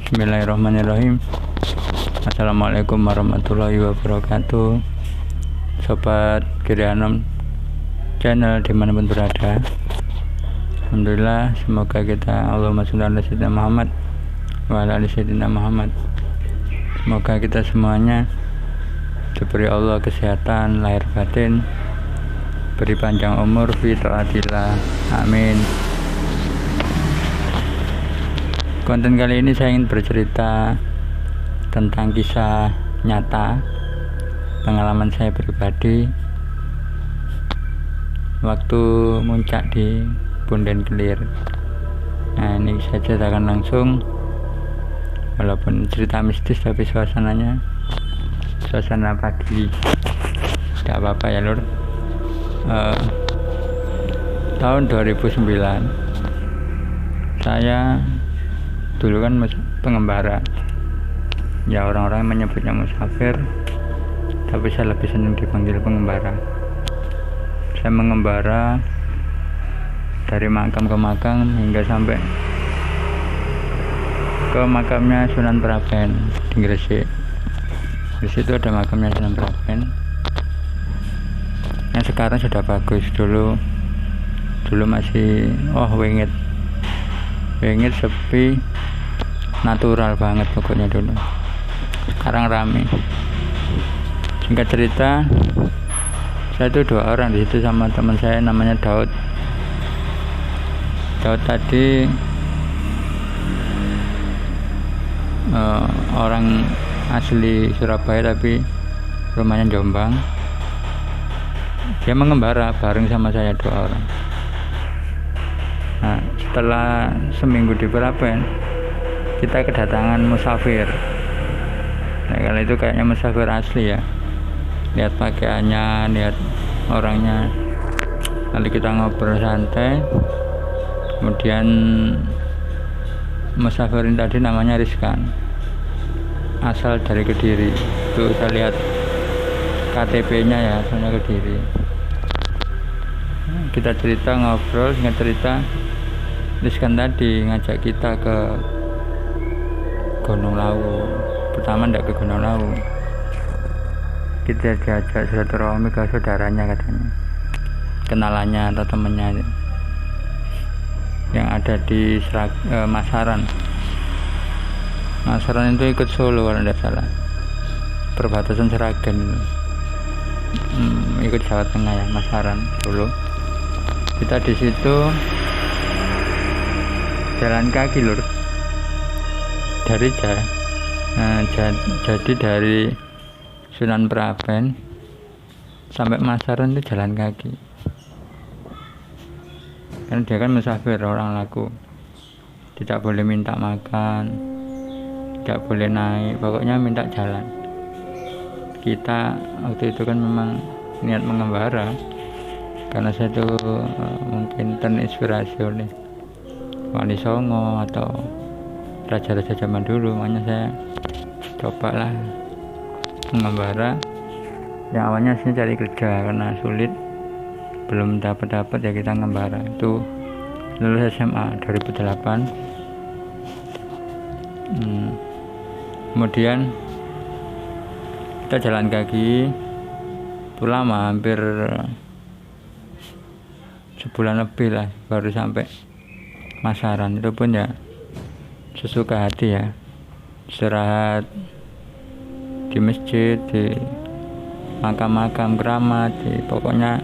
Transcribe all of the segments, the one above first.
Bismillahirrahmanirrahim. Assalamualaikum warahmatullahi wabarakatuh. Sobat Kirianom channel dimanapun berada, alhamdulillah, semoga kita Allahumma sholli ala sayyidina Muhammad wa ala ali sayyidina Muhammad. Semoga kita semuanya diberi Allah kesehatan lahir batin, beri panjang umur fi taatillah, amin. Konten kali ini saya ingin bercerita tentang kisah nyata pengalaman saya pribadi waktu muncak di Punden Kelir. Nah, ini saya ceritakan langsung, walaupun cerita mistis tapi suasana pagi, tidak apa-apa ya lur. Tahun 2009 saya dulu kan pengembara ya, orang-orang menyebutnya musafir, tapi saya lebih senang dipanggil pengembara. Saya mengembara dari makam ke makam hingga sampai ke makamnya Sunan Praben di Gresik. Di situ ada makamnya Sunan Praben yang sekarang sudah bagus. Dulu masih wingit sepi, natural banget pokoknya dulu. Sekarang rame. Singkat cerita, saya itu 2 orang di situ sama teman saya namanya Daud. Daud tadi orang asli Surabaya tapi rumahnya Jombang. Dia mengembara bareng sama saya 2 orang. Nah, setelah seminggu di Praben, kita kedatangan musafir. Nah, kalau itu kayaknya musafir asli ya, lihat pakaiannya, lihat orangnya. Lalu kita ngobrol santai. Kemudian musafirin tadi namanya Rizkan, asal dari Kediri. Itu saya lihat KTP-nya ya, asalnya Kediri. Kita cerita, ngobrol, singkat cerita, Rizkan tadi ngajak kita ke Gunung Lawu. Pertama ndak ke Gunung Lawu, kita diajak silaturahmi ke saudaranya, katanya kenalannya atau temennya yang ada di Masaran. Masaran itu ikut Solo kalau tidak salah, perbatasan Seragen itu. Ikut Jawa Tengah ya, Masaran, Solo. Kita di situ jalan kaki lur, dari jadi dari Sunan Praben sampai Masaran itu jalan kaki. Kan dia kan musafir, orang laku, tidak boleh minta makan, tidak boleh naik, pokoknya minta jalan. Kita waktu itu kan memang niat mengembara, karena saya itu mungkin terinspirasi oleh Wali Songo atau raja-raja zaman dulu, makanya saya cobalah mengembara. Yang awalnya sih cari kerja, karena sulit, belum dapat ya kita ngembara. Itu lulus SMA 2008. Kemudian kita jalan kaki itu lama, hampir sebulan lebih lah baru sampai Masaran. Itu pun ya sesuka hati ya, istirahat di masjid, di makam-makam keramat, pokoknya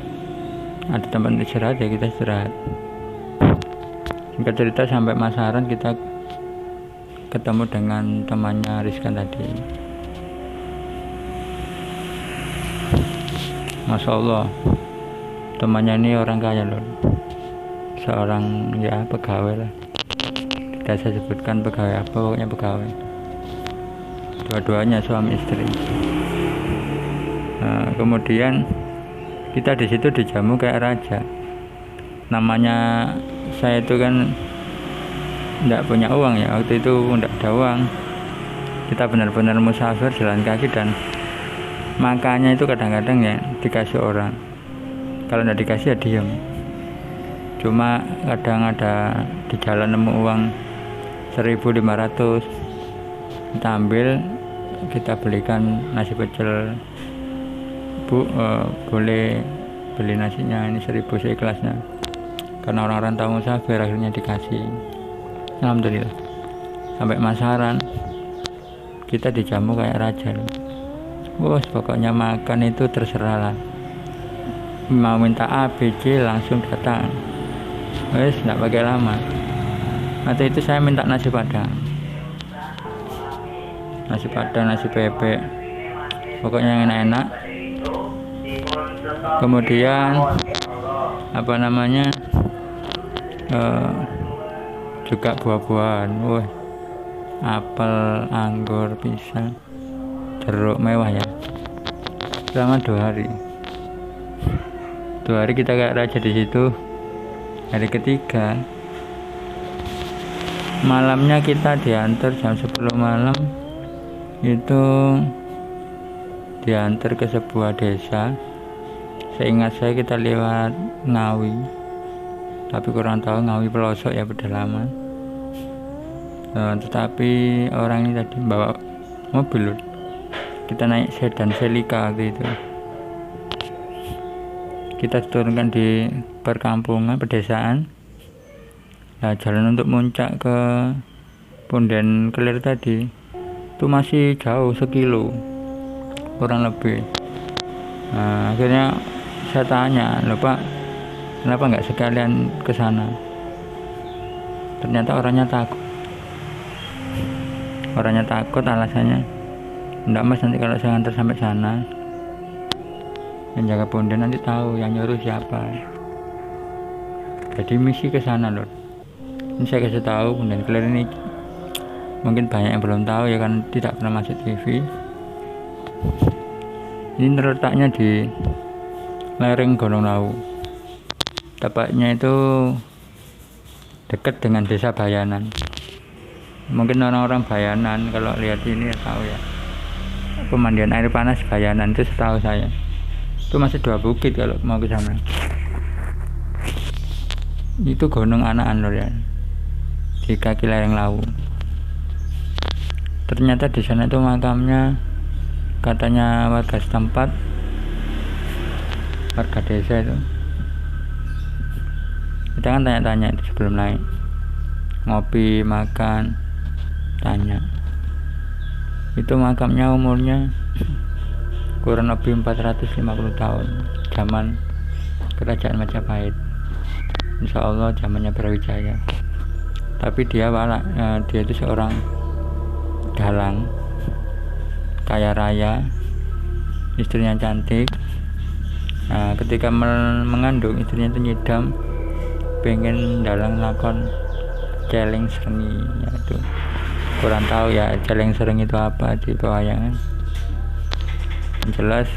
ada tempat istirahat ya kita istirahat. Singkat cerita sampai Masaran kita ketemu dengan temannya Rizkan tadi. Masya Allah, temannya ini orang kaya loh, seorang ya pegawai lah, tidak saya sebutkan pegawai apa, pokoknya pegawai. Dua-duanya suami istri. Nah, kemudian kita di situ dijamu kayak raja. Namanya saya itu kan tidak punya uang ya, waktu itu tidak ada uang. Kita benar-benar musafir jalan kaki, dan makannya itu kadang-kadang ya dikasih orang, kalau tidak dikasih ya diem. Cuma kadang ada di jalan nemu uang 1.500, kita ambil, kita belikan nasi pecel. Bu, boleh beli nasinya ini 1.000 seikhlasnya, karena orang-orang tamu musafir, akhirnya dikasih. Alhamdulillah, sampai masaran kita dijamu kayak raja. Bos, pokoknya makan itu terserah lah, mau minta A, B, C langsung datang. Wes, nggak pakai lama. Waktu itu saya minta nasi padang, nasi bebek, pokoknya yang enak-enak. Kemudian apa namanya, juga buah-buahan, wah, apel, anggur, pisang, jeruk, mewah ya. Selama 2 hari kita kayak raja di situ. Hari ketiga malamnya kita diantar jam 10 malam, itu diantar ke sebuah desa. Seingat saya kita lewat Ngawi, tapi kurang tahu Ngawi pelosok ya, pedalaman. Tetapi orang ini tadi bawa mobil, kita naik sedan Celica waktu itu. Kita turunkan di perkampungan, pedesaan. Nah, jalan untuk muncak ke Punden Kelir tadi itu masih jauh, 1 kilo kurang lebih. Nah, akhirnya saya tanya, "Loh Pak, kenapa nggak sekalian ke sana?" Ternyata orangnya takut. Alasannya, "Enggak Mas, nanti kalau saya antar sampai sana, yang jaga Punden nanti tahu yang nyuruh siapa." Jadi misi ke sana loh. Ini saya kasih tahu, Punden Kelir ini mungkin banyak yang belum tahu ya, kan tidak pernah masuk TV. Ini terletaknya di lereng Gunung Lawu, tepatnya itu dekat dengan desa Bayanan. Mungkin orang-orang Bayanan kalau lihat ini ya tahu ya, pemandian air panas Bayanan itu setahu saya itu masih 2 bukit kalau mau ke sana. Itu Gunung Anakan loh ya, di kaki lereng Lawu. Ternyata di sana itu makamnya, katanya warga setempat, warga desa itu. Kita kan tanya-tanya itu sebelum naik, ngopi, makan, tanya. Itu makamnya umurnya kurang lebih 450 tahun, zaman kerajaan Majapahit. Insya Allah zamannya Brawijaya. Tapi dia itu seorang dalang, kaya raya, istrinya cantik. Nah, ketika mengandung, istrinya itu nyidam, pengen dalang lakon celeng serengi, yaitu kurang tahu ya celeng serengi itu apa di pewayangan. Yang jelas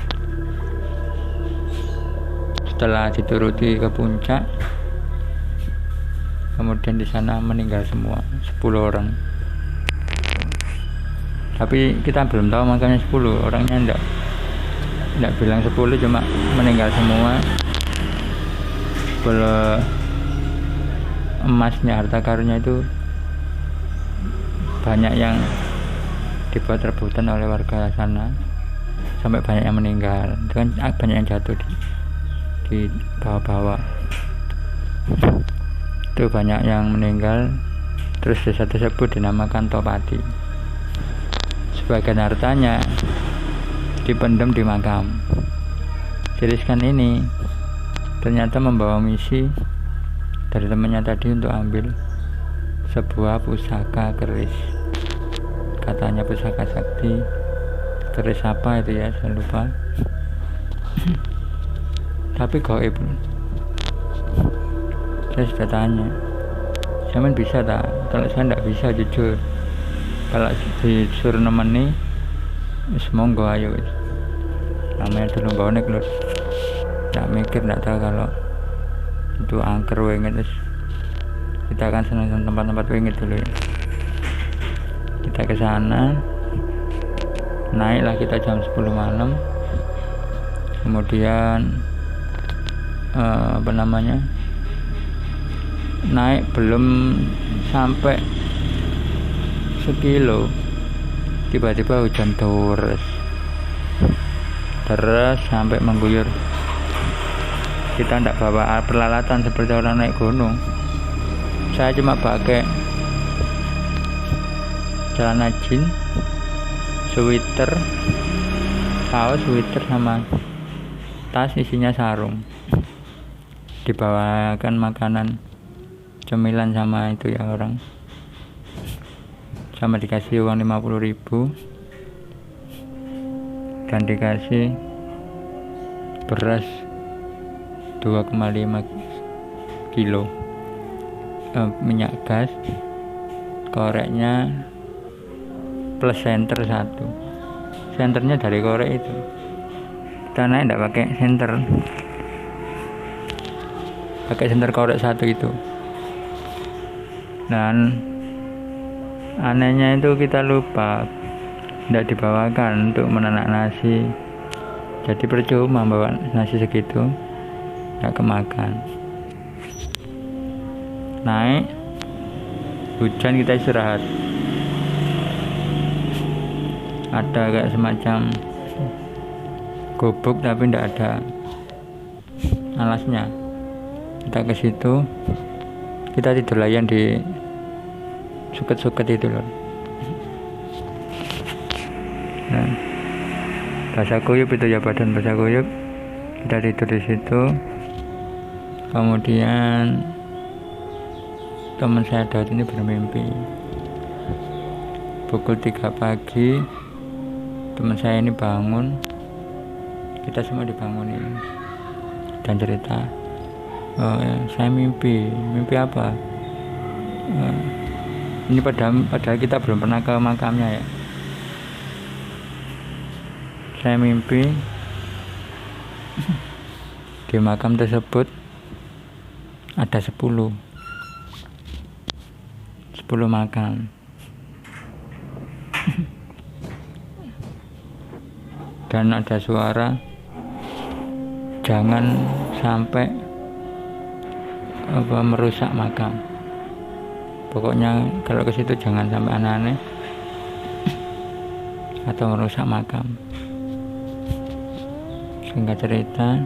setelah dituruti ke puncak, kemudian di sana meninggal semua 10 orang. Tapi kita belum tahu makanya 10 orangnya, enggak bilang 10, cuma meninggal semua. Kalau emasnya, harta karunnya itu banyak yang dibuat rebutan oleh warga sana, sampai banyak yang meninggal. Itu kan banyak yang jatuh di bawah-bawah. Itu banyak yang meninggal. Terus desa tersebut dinamakan Topati. Sebagian hartanya dipendam di makam. Jeriskan ini ternyata membawa misi dari temannya tadi untuk ambil sebuah pusaka keris. Katanya pusaka sakti. Keris apa itu ya, saya lupa. Tapi gaib. Saya sudah tanya, "Zaman bisa tak?" Kalau saya tidak bisa, jujur. Kalau disuruh nemeni, monggo ayo. Namanya dulu bonek lho. Tidak mikir, tidak tahu kalau itu angker wengit. Kita akan senang tempat-tempat wengit dulu ya. Kita ke sana, naiklah kita jam 10 malam. Kemudian naik belum sampai 1 kilo tiba-tiba hujan deras sampai mengguyur. Kita tidak bawa peralatan seperti orang naik gunung. Saya cuma pakai celana jeans, sweater, kaos, sweater sama tas isinya sarung. Dibawakan makanan, cemilan sama itu ya orang. Sama dikasih uang 50.000 dan dikasih beras 2,5 kilo, minyak gas, koreknya plus senter 1. Senternya dari korek itu. Kita naik tidak pakai senter, pakai senter korek 1 itu. Dan anehnya itu kita lupa, tidak dibawakan untuk menanak nasi. Jadi percuma bawa nasi segitu, tidak kemakan. Naik, hujan, kita istirahat. Ada kayak semacam gubuk tapi tidak ada alasnya. Kita ke situ, kita tidur layan di suket-suket itu loh. Nah, basah kuyup itu ya, badan basah kuyup. Kita tidur di situ. Kemudian teman saya Daud ini bermimpi. Pukul 3 pagi teman saya ini bangun, kita semua dibangunin dan cerita, oh ya, saya mimpi apa? Ini padahal kita belum pernah ke makamnya ya. Saya mimpi di makam tersebut ada 10 makam. Dan ada suara, jangan sampai merusak makam. Pokoknya kalau ke situ jangan sampai aneh-aneh atau merusak makam. Singkat cerita,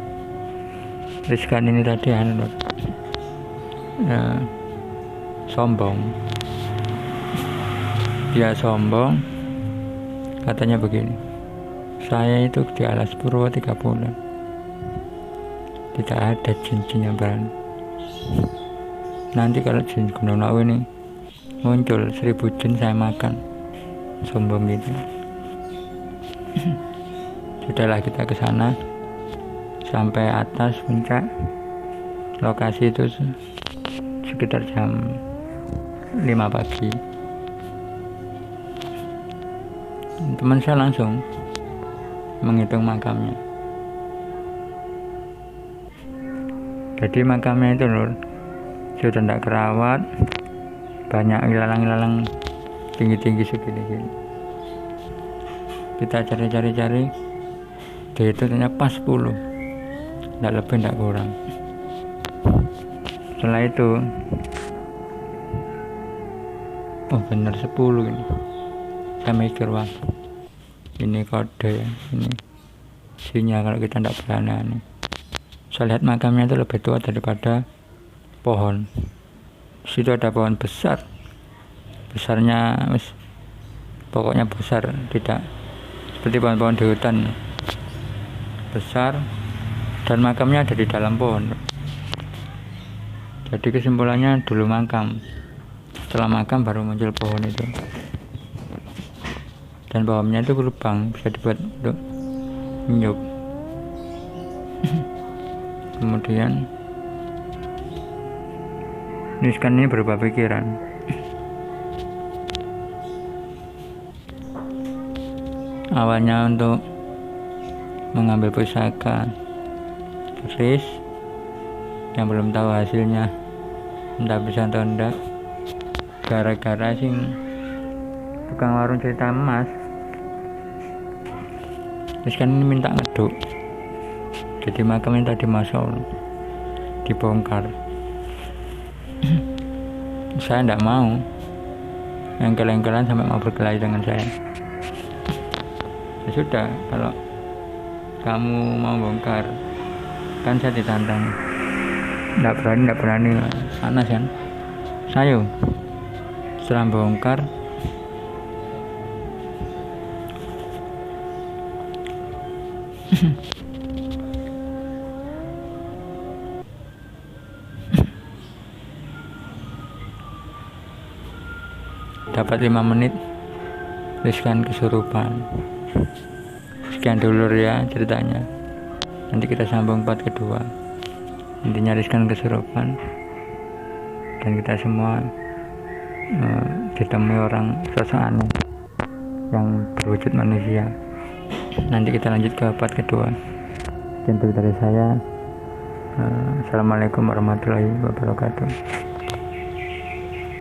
Rizkan ini tadi sombong. Dia sombong, katanya begini, saya itu di alas purwo 3 bulan, tidak ada jin-jin yang berani. Nanti kalau jin Gunung Lawu ini muncul 1000 jin saya makan. Sombong gitu. Sudahlah, kita ke sana. Sampai atas puncak lokasi itu sekitar jam 5 pagi. Teman saya langsung menghitung makamnya. Jadi makamnya itu lur, sudah tidak kerawat, banyak ilalang-ilalang tinggi-tinggi segini-gini. Kita cari, itu ternyata pas 10, tidak lebih tidak kurang. Setelah itu, oh benar 10 ini. Saya mikir, wah ini kode ya, ini sinyal kalau kita tidak berani. Saya lihat makamnya itu lebih tua daripada pohon. Situ ada pohon besar, besarnya pokoknya besar, tidak seperti pohon-pohon di hutan, besar, dan makamnya ada di dalam pohon. Jadi kesimpulannya dulu makam, setelah makam baru muncul pohon itu. Dan pohonnya itu lubang, bisa dibuat untuk nyuk. Kemudian Rizkan ini berubah pikiran. Awalnya untuk mengambil pusaka keris yang belum tahu hasilnya entah bisa atau enggak, gara-gara sing tukang warung cerita emas. Terus kan ini minta ngeduk, jadi makam minta dimasuk, dibongkar. Saya tidak mau, engkel-engkelan sampai mau berkelahi dengan saya. Ya sudah, kalau kamu mau bongkar, kan saya ditantang. Nggak berani, panas kan? Sayo, setelah bongkar, dapat 5 menit, riskan kesurupan. Sekian dulu ya ceritanya. Nanti kita sambung part kedua. Intinya riskan kesurupan, dan kita semua ditemui orang sosok aneh yang berwujud manusia. Nanti kita lanjut ke part kedua. Sekian dari saya. Assalamualaikum warahmatullahi wabarakatuh.